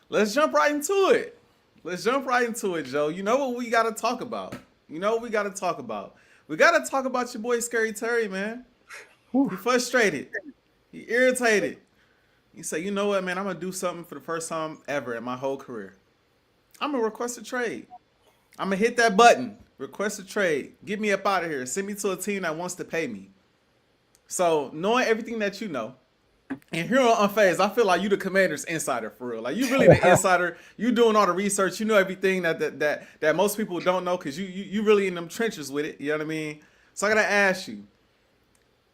Let's jump right into it. Let's jump right into it, Joe. You know what we got to talk about. You know what we got to talk about. We got to talk about your boy Scary Terry, man. Whew. He frustrated. He irritated. He said, "You know what, man? I'm gonna do something for the first time ever in my whole career. I'm gonna request a trade. I'm gonna hit that button, request a trade. Get me up out of here. Send me to a team that wants to pay me." So, knowing everything that you know, and here on Unfazed, I feel like you the Commander's insider for real. Like you really the insider. You doing all the research. You know everything that most people don't know because you really in them trenches with it. You know what I mean? So I gotta ask you,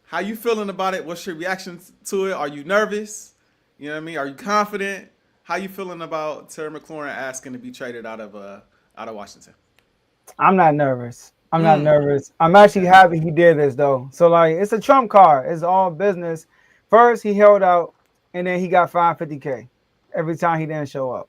how you feeling about it? What's your reaction to it? Are you nervous? You know what I mean? Are you confident? How you feeling about Terry McLaurin asking to be traded out of Washington? I'm not nervous. I'm not Mm. nervous. I'm actually Okay. happy he did this though. So like, it's a trump card. It's all business. First he held out, and then he got fined 50K every time he didn't show up.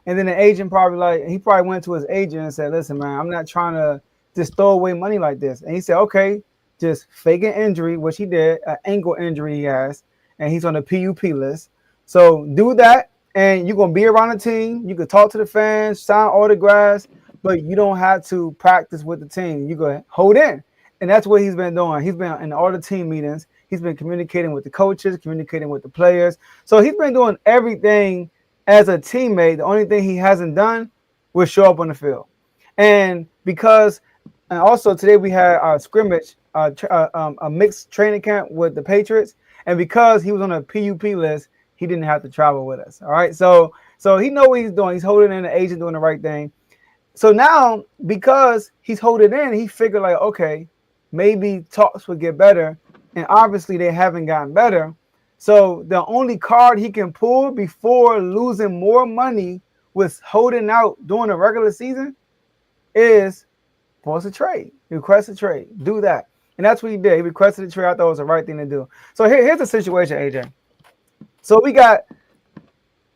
And then the agent probably he probably went to his agent and said, "Listen, man, I'm not trying to just throw away money like this." And he said, "Okay, just fake an injury," which he did, an ankle injury he has, and he's on the PUP list. So do that, and you're gonna be around the team. You can talk to the fans, sign autographs, but you don't have to practice with the team. You go hold in, and that's what he's been doing. He's been in all the team meetings. He's been communicating with the coaches, communicating with the players. So he's been doing everything as a teammate. The only thing he hasn't done was show up on the field. And because, and also today we had a scrimmage, a mixed training camp with the Patriots, and because he was on a PUP list, he didn't have to travel with us. All right, so he know what he's doing. He's holding in the agent, doing the right thing. So now, because he's holding in, he figured like, okay, maybe talks would get better, and obviously they haven't gotten better. So the only card he can pull before losing more money with holding out during the regular season is force a trade, request a trade, do that. And that's what he did. He requested a trade. I thought it was the right thing to do. So here's the situation, AJ. So we got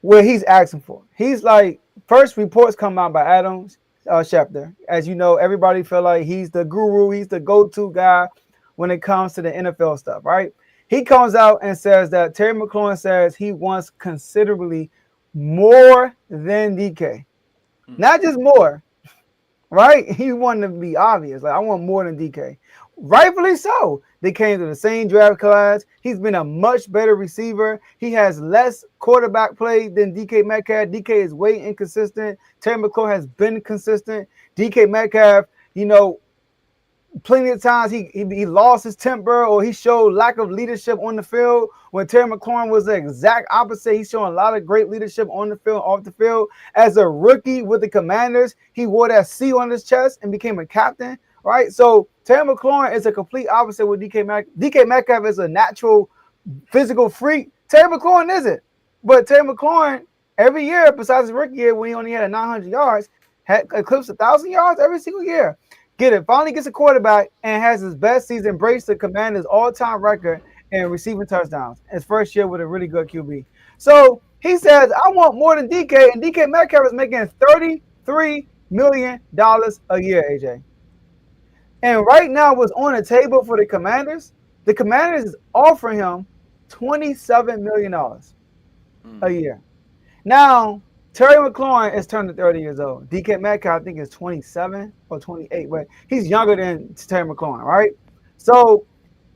what he's asking for. He's like, first reports come out by Adams Schefter. As you know, everybody feel like he's the guru, he's the go-to guy when it comes to the NFL stuff, right? He comes out and says that Terry McLaurin says he wants considerably more than DK. Not just more, right? He wanted to be obvious. Like, I want more than DK. Rightfully so. They came to the same draft class. He's been a much better receiver. He has less quarterback play than DK Metcalf. DK is way inconsistent. Terry McLaurin has been consistent. DK Metcalf, you know, plenty of times he lost his temper or he showed lack of leadership on the field. When Terry McLaurin was the exact opposite, he's showing a lot of great leadership on the field, off the field. As a rookie with the Commanders, he wore that C on his chest and became a captain, right? So Terry McLaurin is a complete opposite with DK Metcalf. DK Metcalf is a natural physical freak. Terry McLaurin isn't. But Terry McLaurin, every year, besides his rookie year when he only had 900 yards, had eclipsed 1,000 yards every single year. Finally gets a quarterback and has his best season, breaks the Commanders' all-time record in receiving touchdowns. His first year with a really good QB. So he says, I want more than DK, and DK Metcalf is making $33 million a year, AJ. And right now, what's on the table for the Commanders is offering him $27 million a year. Now, Terry McLaurin is turning 30 years old. DK Metcalf, I think, is 27 or 28, but he's younger than Terry McLaurin, right? So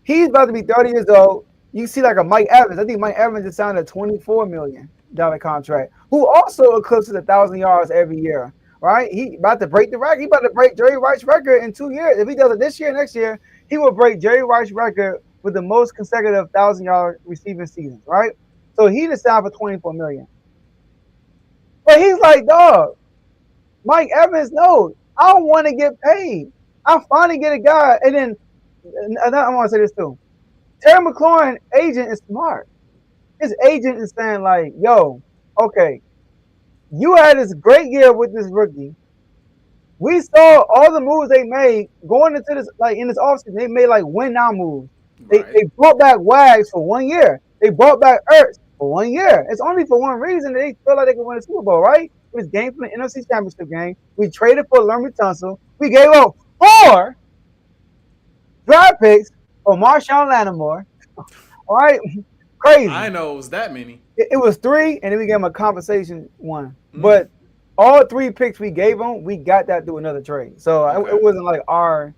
he's about to be 30 years old. You see like a Mike Evans. I think Mike Evans just signed a $24 million contract, who also eclipses 1,000 yards every year, right? He about to break the record. He about to break Jerry Rice's record in 2 years. If he does it this year, next year, he will break Jerry Rice's record with the most consecutive 1,000-yard receiving seasons, right? So he just signed for $24 million. But he's like, dog, Mike Evans knows I don't want to get paid. I finally get a guy. And then I want to say this too. Terry McLaurin agent is smart. His agent is saying like, yo, okay, you had this great year with this rookie. We saw all the moves they made going into this, like in this offseason. They made like win now moves. Right. They brought back Wags for 1 year. They brought back Ertz for 1 year. It's only for one reason. They feel like they can win a Super Bowl, right? It was game from the NFC Championship game. We traded for Lambo Anlo. We gave up 4 draft picks for Marshawn Lattimore. All right, I crazy. know it was that many. It was three, and then we gave him a compensation one. Mm. But all three picks we gave him, we got that through another trade. So Okay. it wasn't like our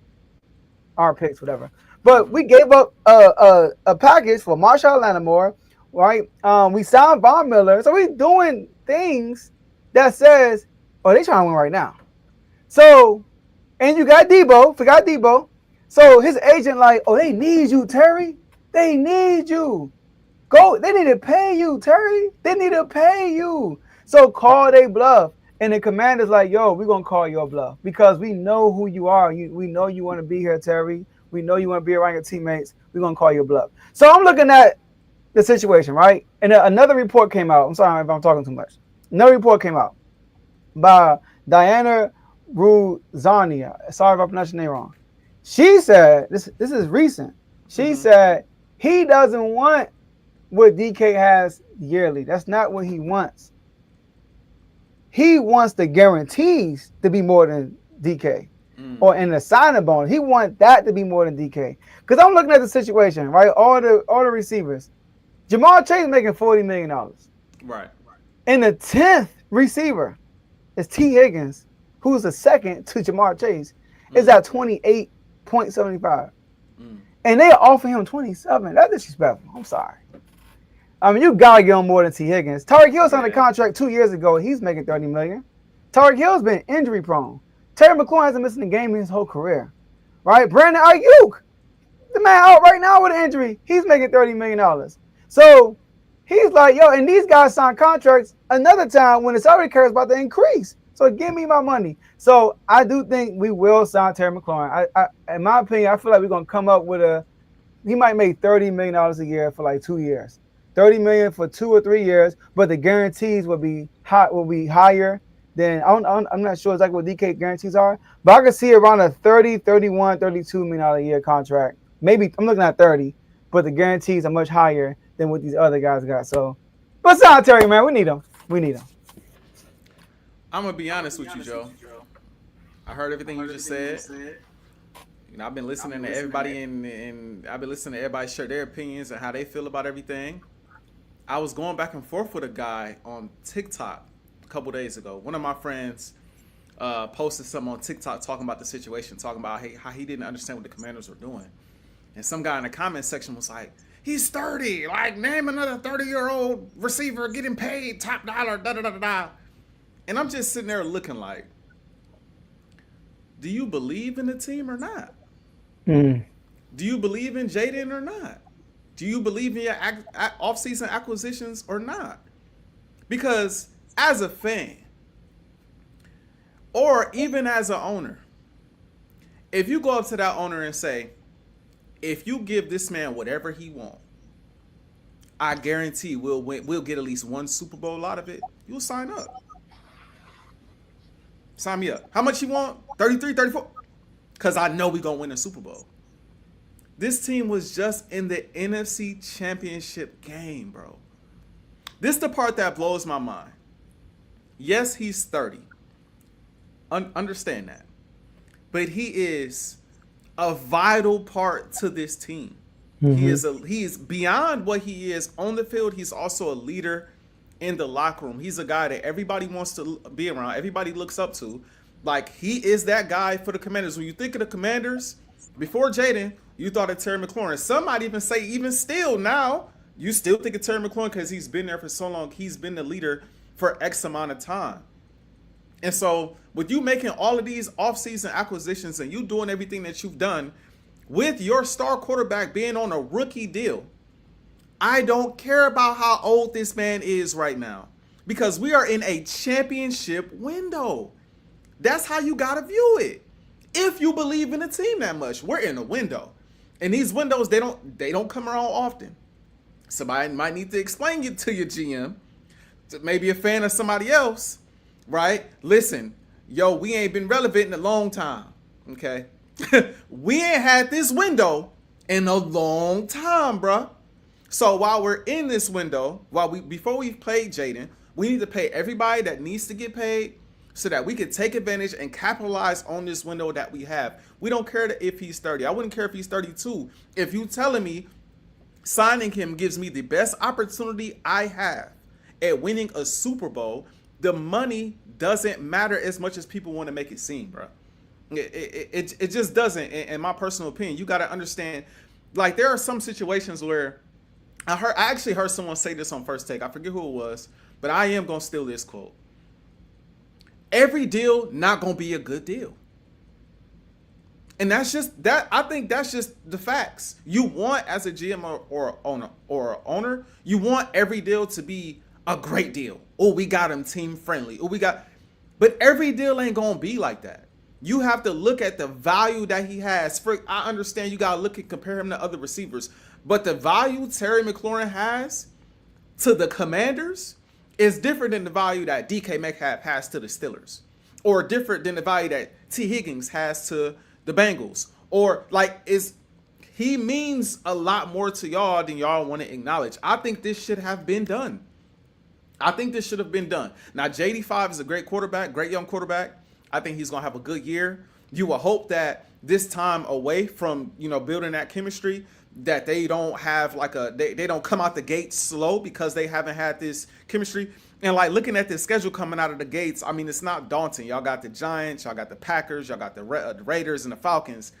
picks, whatever. But Mm. we gave up a package for Marshall Lattimore, right? We signed Von Miller, so we doing things that says, oh, they trying to win right now. So, and you got Debo, forgot Debo. So his agent like, oh, they need you, Terry. They need you. Go. They need to pay you, Terry. They need to pay you. So call they bluff. And the commander's like, yo, we're going to call your bluff because we know who you are. We know you want to be here, Terry. We know you want to be around your teammates. We're going to call your bluff. So I'm looking at the situation, right? And another report came out. I'm sorry if I'm talking too much. Another report came out by Diana Ruzania. Sorry if I pronounced your name wrong. She said, this is recent. She Mm-hmm. said he doesn't want what DK has yearly. That's not what he wants. He wants the guarantees to be more than DK Mm. or in the signing bonus. He wants that to be more than DK. Because I'm looking at the situation, right? All the receivers. Jamar Chase making $40 million. Right. And the 10th receiver is T. Higgins, who's the second to Jamar Chase, is Mm. at 28.75. Mm. And they offer him 27. That's disrespectful. I'm sorry. I mean, you gotta give him more than T. Higgins. Tyreek Hill signed a Yeah. contract 2 years ago. He's making $30 million. Tyreek Hill's been injury prone. Terry McLaurin hasn't missed a game in his whole career. Right? Brandon Ayuk, the man out right now with an injury. He's making $30 million. So he's like, yo, and these guys sign contracts another time when the salary cap is about to increase. So give me my money. So I do think we will sign Terry McLaurin. In my opinion, I feel like we're gonna come up with he might make $30 million a year for like 2 years. $30 million for 2 or 3 years, but the guarantees will be higher than I'm not sure exactly what DK guarantees are, but I can see around a 30, 31, $32 million a year contract. Maybe I'm looking at 30, but the guarantees are much higher than what these other guys got. So, but sign Terry, man, we need him. We need him. I'm gonna be honest with you, Joe. I heard everything you just said. You know, I've been listening to everybody and I've been listening to everybody share their opinions and how they feel about everything. I was going back and forth with a guy on TikTok a couple days ago. One of my friends posted something on TikTok talking about the situation, talking about how he didn't understand what the Commanders were doing. And some guy in the comment section was like, he's 30. Like, name another 30-year-old receiver getting paid top dollar, da-da-da-da-da. And I'm just sitting there looking like, do you believe in the team or not? Mm. Do you believe in Jaden or not? Do you believe in your off-season acquisitions or not? Because as a fan, or even as an owner, if you go up to that owner and say, if you give this man whatever he wants, I guarantee we'll win, we'll get at least one Super Bowl out of it, you'll sign up. Sign me up. How much you want? 33, 34? Because I know we're going to win a Super Bowl. This team was just in the NFC Championship game, bro. This is the part that blows my mind. Yes, he's 30. Understand that. But he is a vital part to this team. Mm-hmm. He is beyond what he is on the field. He's also a leader in the locker room. He's a guy that everybody wants to be around. Everybody looks up to. Like, he is that guy for the Commanders. When you think of the Commanders, before Jaden, you thought of Terry McLaurin. Some might even say, even still now, you still think of Terry McLaurin because he's been there for so long. He's been the leader for X amount of time. And so, with you making all of these offseason acquisitions and you doing everything that you've done, with your star quarterback being on a rookie deal, I don't care about how old this man is right now because we are in a championship window. That's how you got to view it. If you believe in the team that much, we're in a window. And these windows, they don't come around often. Somebody might need to explain it to your GM, to maybe a fan of somebody else, right? Listen, yo, we ain't been relevant in a long time, okay? We ain't had this window in a long time, bruh. So while we're in this window, before we played Jaden, we need to pay everybody that needs to get paid so that we can take advantage and capitalize on this window that we have. We don't care if he's 30. I wouldn't care if he's 32. If you telling me Signing him gives me the best opportunity I have at winning a Super Bowl. The money doesn't matter as much as people want to make it seem, bro. It just doesn't. In my personal opinion, you got to understand. Like there are some situations where I actually heard someone say this on First Take. I forget who it was, but I am gonna steal this quote. Every deal not gonna be a good deal. And that's just that. I think that's just the facts. You want as a GM or owner, you want every deal to be a great deal. Oh, we got him team friendly. Oh, we got, but every deal ain't gonna be like that. You have to look at the value that he has. I understand you gotta look and compare him to other receivers, but the value Terry McLaurin has to the Commanders is different than the value that DK Metcalf has to the Steelers, or different than the value that T. Higgins has to the Bengals, or like is he means a lot more to y'all than y'all want to acknowledge. I think this should have been done. I think this should have been done. Now JD5 is a great quarterback, great young quarterback. I think he's gonna have a good year. You will hope that this time away from building that chemistry, that they don't have like they don't come out the gates slow because they haven't had this chemistry. And like looking at the schedule coming out of the gates, I mean, it's not daunting. Y'all got the Giants, y'all got the Packers, y'all got the Raiders and the Falcons.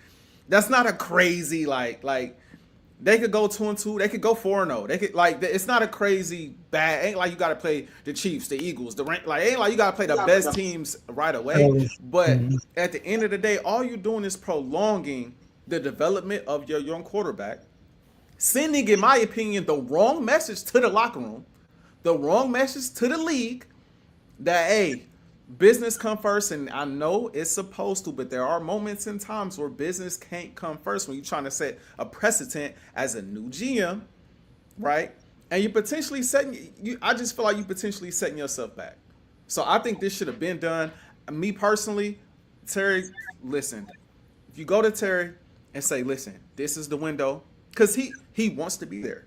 That's not a crazy like they could go 2-2, they could go 4-0. They could it's not a crazy bad. Ain't like you got to play the Chiefs, the Eagles, the rank. Like ain't like you got to play the best teams right away. But at the end of the day, all you're doing is prolonging the development of your young quarterback, sending, in my opinion, the wrong message to the locker room, the wrong message to the league that, hey, business come first. And I know it's supposed to, but there are moments and times where business can't come first when you're trying to set a precedent as a new GM, right? And you potentially I just feel like you potentially setting yourself back. So I think this should have been done. Me personally, Terry, listen, if you go to Terry and say, listen, this is the window, because he wants to be there.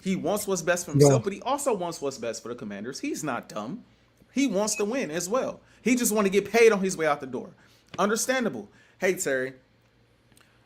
He wants what's best for himself, but he also wants what's best for the Commanders. He's not dumb. He wants to win as well. He just want to get paid on his way out the door. Understandable. Hey, Terry,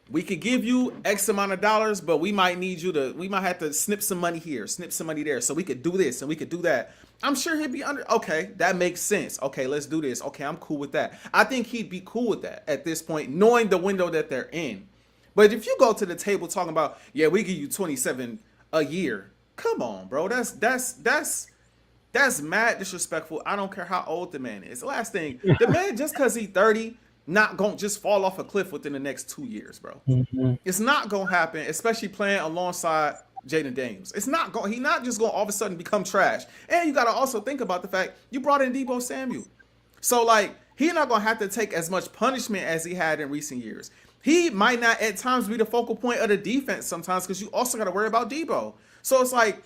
we could give you X amount of dollars, but we might have to snip some money here, snip some money there, so we could do this and we could do that. I'm sure he'd be okay, that makes sense. Okay, let's do this. Okay, I'm cool with that. I think he'd be cool with that at this point, knowing the window that they're in. But if you go to the table talking about, yeah, we give you 27 a year, come on, bro. That's mad disrespectful. I don't care how old the man is. The last thing, the man, just because he's 30, not going to just fall off a cliff within the next 2 years, bro. Mm-hmm. It's not going to happen, especially playing alongside Jaden Daniels. He's not just going to all of a sudden become trash. And you got to also think about the fact you brought in Deebo Samuel. So, like, he's not going to have to take as much punishment as he had in recent years. He might not at times be the focal point of the defense sometimes because you also got to worry about Deebo. So it's like,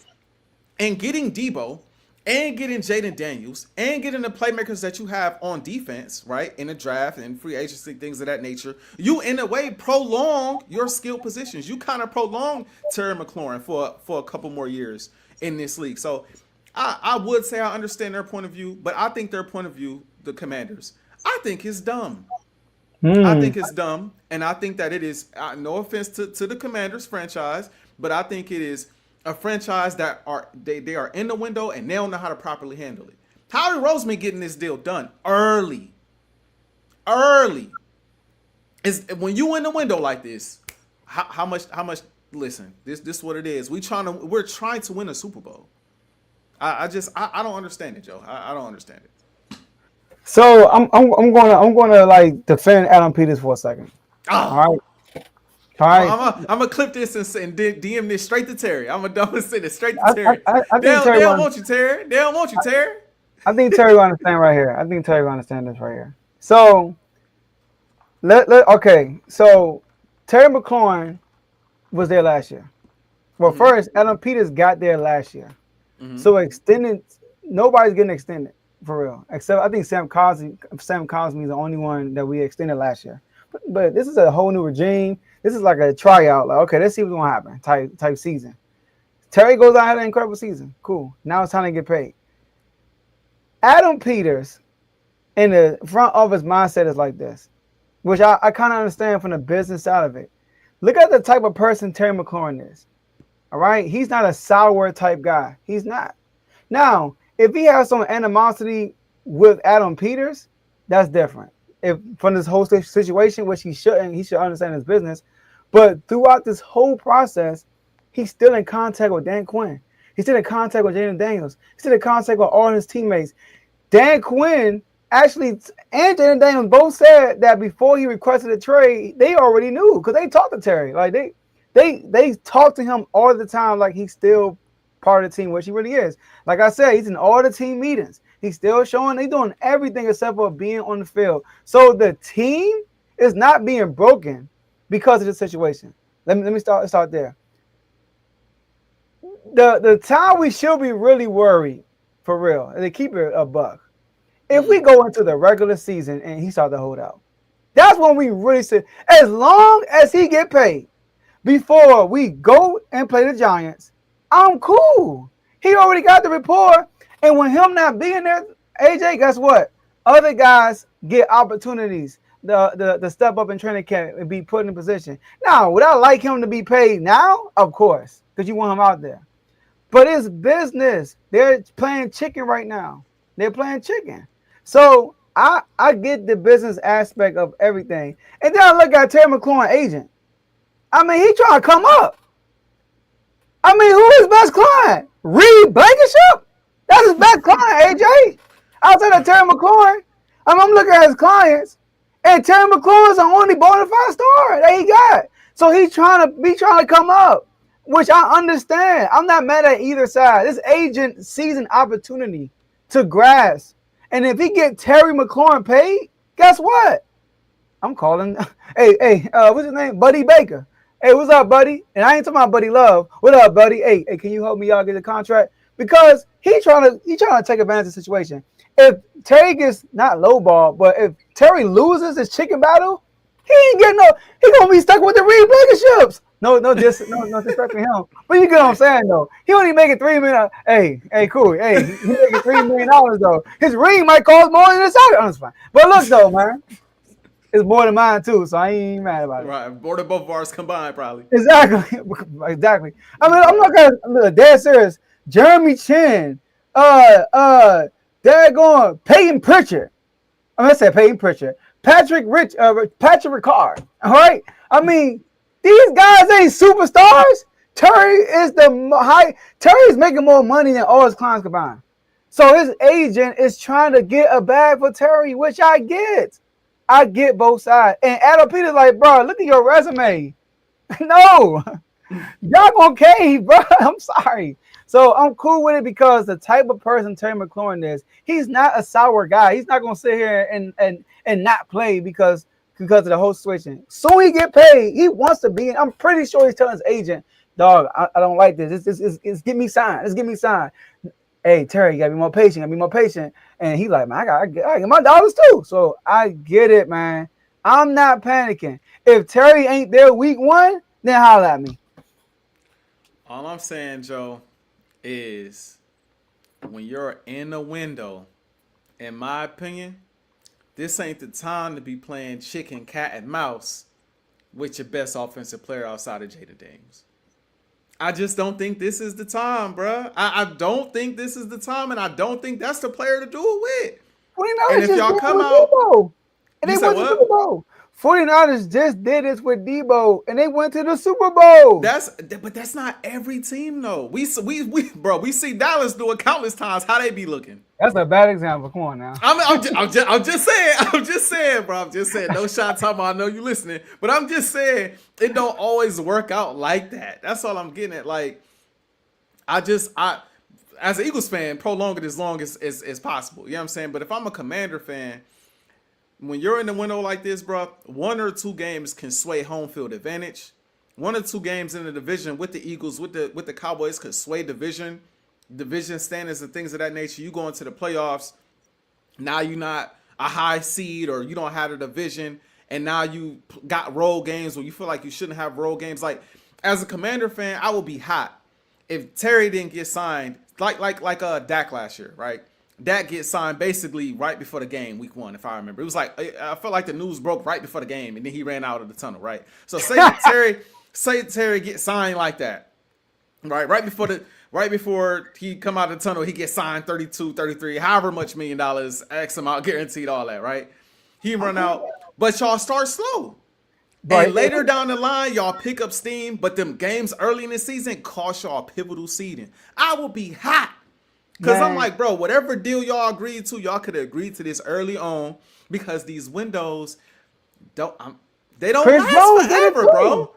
and getting Deebo and getting Jaden Daniels and getting the playmakers that you have on defense, right, in the draft and free agency, things of that nature, you in a way prolong your skill positions. You kind of prolong Terry McLaurin for a couple more years in this league. So I would say I understand their point of view, but I think their point of view, the Commanders, I think is dumb. I think it's dumb, and I think that it is, no offense to the Commanders franchise, but I think it is a franchise that are in the window and they don't know how to properly handle it. Howie Roseman getting this deal done early is when you in the window like this. How much? Listen, this is what it is. We're trying to win a Super Bowl. I don't understand it, Joe. I don't understand it. So I'm gonna like defend Adam Peters for a second. Oh. All right. I'm gonna clip this and DM this straight to Terry. I'm gonna send it straight to Terry. I they don't want you, Terry. They don't want you, Terry. I think Terry will understand right here. I think Terry will understand this right here. So okay. So Terry McLaurin was there last year. Well, first Adam Peters got there last year. Mm-hmm. So extended. Nobody's getting extended. For real, except I think Sam Cosmi is the only one that we extended last year. But this is a whole new regime. This is like a tryout. Like, okay, let's see what's gonna happen. Type season. Terry goes out, had an incredible season. Cool. Now it's time to get paid. Adam Peters in the front office mindset is like this, which I kind of understand from the business side of it. Look at the type of person Terry McLaurin is. All right, he's not a sour type guy. He's not. Now, if he has some animosity with Adam Peters, that's different. If from this whole situation, which he shouldn't, he should understand his business. But throughout this whole process, he's still in contact with Dan Quinn. He's still in contact with Jaden Daniels. He's still in contact with all his teammates. Dan Quinn actually and Jaden Daniels both said that before he requested a trade, they already knew because they talked to Terry. Like they talk to him all the time, like he's still part of the team, which he really is. Like I said, he's in all the team meetings. He's still showing they're doing everything except for being on the field. So the team is not being broken because of the situation. Let me start there. The time we should be really worried, for real, and they keep it a buck. If we go into the regular season and he start to hold out, that's when we really say, as long as he get paid before we go and play the Giants, I'm cool. He already got the rapport. And when him not being there, AJ, guess what? Other guys get opportunities to step up in training camp and be put in position. Now, would I like him to be paid now? Of course, because you want him out there. But it's business. They're playing chicken right now. They're playing chicken. So I get the business aspect of everything. And then I look at Terry McLaurin agent. I mean, he trying to come up. I mean, who is his best client? Reed Blankenship? That's his best client, AJ. Outside of Terry McLaurin, I'm looking at his clients, and Terry McLaurin's the only bona fide star that he got. So he's trying to come up, which I understand. I'm not mad at either side. This agent sees an opportunity to grasp. And if he get Terry McLaurin paid, guess what? I'm calling. Hey, what's his name? Buddy Baker. Hey, what's up, buddy? And I ain't talking about Buddy Love. What up, buddy? Hey, can you help me out get a contract? Because he's trying to take advantage of the situation. If Terry gets not lowball, but if Terry loses his chicken battle, he ain't getting he gonna be stuck with the Reed Blankenships. No disrespect to him. But you get what I'm saying though. He only making $3 million. Hey, cool. Hey, he making $3 million though. His ring might cost more than his salary. That's fine. But look though, man. It's more than mine too, so I ain't mad about it. Right, more than both of ours combined, probably. Exactly. I mean, I'm not gonna dead serious. Jeremy Chin, daggone Peyton Pritchard. I'm gonna say Peyton Pritchard. Patrick Ricard. All right. I mean, these guys ain't superstars. Terry is Terry's making more money than all his clients combined. So his agent is trying to get a bag for Terry, which I get. I get both sides. And Adam Peters like, bro, look at your resume. No. Y'all gonna cave, bro. I'm sorry. So I'm cool with it because the type of person Terry McLaurin is, he's not a sour guy. He's not gonna sit here and not play because of the whole situation. So he get paid. He wants to be. I'm pretty sure he's telling his agent, dog, I don't like this. It's give me sign. Let's give me sign. Hey, Terry, you gotta be more patient. And he like, man, I gotta get my dollars too. So I get it, man. I'm not panicking. If Terry ain't there week 1, then holler at me. All I'm saying, Joe, is when you're in the window, in my opinion, this ain't the time to be playing chicken, cat, and mouse with your best offensive player outside of Jaden Daniels. I just don't think this is the time, bruh. I don't think this is the time, and I don't think that's the player to do it with. And if y'all come out, Debo, and they went to the Super Bowl. 49ers just did this with Debo, and they went to the Super Bowl. But that's not every team, though. We see Dallas do it countless times. How they be looking? That's a bad example. Come on now. I'm just saying, bro. I'm just saying. No shot talking about. I know you listening, but I'm just saying it don't always work out like that. That's all I'm getting at. Like, I as an Eagles fan, prolong it as long as possible. You know what I'm saying? But if I'm a Commander fan, when you're in the window like this, bro, 1 or 2 games can sway home field advantage. 1 or 2 games in the division with the Eagles, with the Cowboys could sway division standings and things of that nature. You go into the playoffs, now you're not a high seed or you don't have a division, and now you got road games where you feel like you shouldn't have road games. Like, as a Commander fan, I would be hot if Terry didn't get signed, like Dak last year, right? Dak gets signed basically right before the game, week 1, if I remember. It was like, I felt like the news broke right before the game, and then he ran out of the tunnel, right? So say Terry gets signed like that. Right before he come out of the tunnel, he gets signed 32, 33, however much $1 million, X amount guaranteed, all that, right? He run out, but y'all start slow. And But later down the line, y'all pick up steam, but them games early in the season cost y'all pivotal seeding. I will be hot. Because I'm man, like, bro, whatever deal y'all agreed to, y'all could have agreed to this early on because these windows don't they don't Chris last Jones did it forever, too. bro.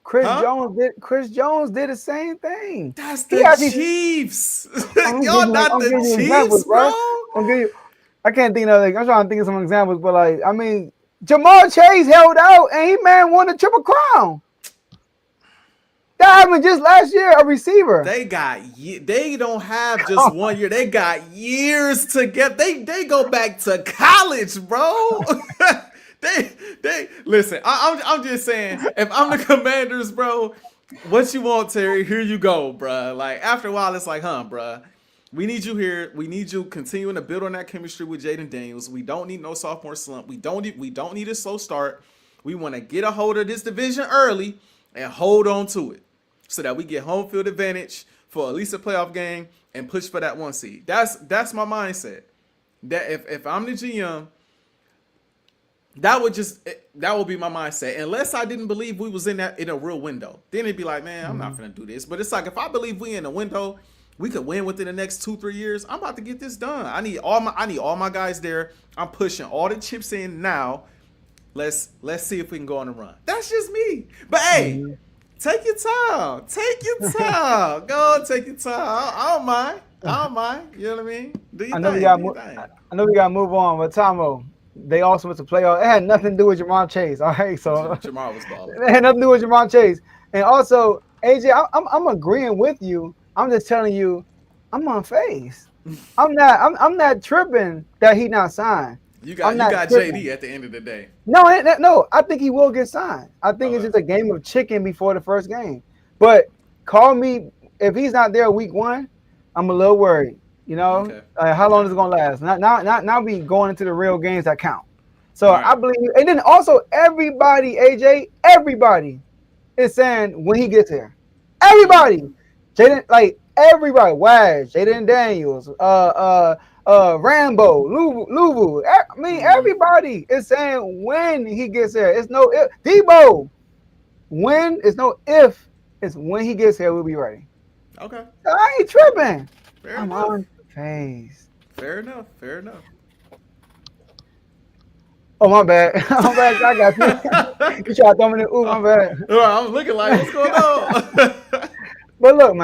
Chris Huh? Jones did. Chris Jones did the same thing. That's He the actually. Chiefs. I'm Y'all not the giving you Chiefs, examples, bro. bro. I'm giving you. I can't think of like I'm trying to think of some examples, but like I mean, Jamal Chase held out and he man won the triple crown. That happened just last year. A receiver. They don't have just 1 year. They got years to get. They go back to college, bro. they listen. I'm just saying. If I'm the Commanders, bro, what you want, Terry? Here you go, bro. Like after a while, it's like, bro. We need you here. We need you continuing to build on that chemistry with Jaden Daniels. We don't need no sophomore slump. We don't need a slow start. We want to get a hold of this division early and hold on to it so that we get home field advantage for at least a playoff game and push for that 1 seed. That's my mindset. That if I'm the GM, that would be my mindset. Unless I didn't believe we was in a real window, then it'd be like, man, I'm not gonna do this. But it's like if I believe we in a window, we could win within the next 2-3 years. I'm about to get this done. I need all my guys there. I'm pushing all the chips in now. Let's see if we can go on a run. That's just me. But hey, take your time. Take your time. Go take your time. I don't mind. I don't mind. You know what I mean? Do your I know we thing. got. Do your thing. I know we got to move on, but Tomo, they also went to playoff. It had nothing to do with Jamar Chase. All right, so Jamar was balling. it had nothing to do with Jamar Chase. And also, AJ, I'm agreeing with you. I'm just telling you, I'm unfazed. I'm not tripping that he not signed. You I'm not got tripping. JD at the end of the day. No. I think he will get signed. I think it's Okay. just a game of chicken before the first game. But call me if he's not there week 1. I'm a little worried. You know, Okay. how long Okay. is it gonna last? Now we going into the real games that count. So All right. I believe, and then also everybody, AJ, everybody is saying when he gets here. Everybody, Jaden, like everybody, Waz, Jaden Daniels, Rambo, Luvu. I mean, everybody is saying when he gets here. It's no if. Debo, when it's no if. It's when he gets here, we'll be ready. Okay. I ain't tripping. Fair I'm enough. on phase. Fair enough. Fair enough. Oh, my bad. My bad. I got you. You try to throw me in the ooh, my bad. I was looking like, what's going on? But look, man.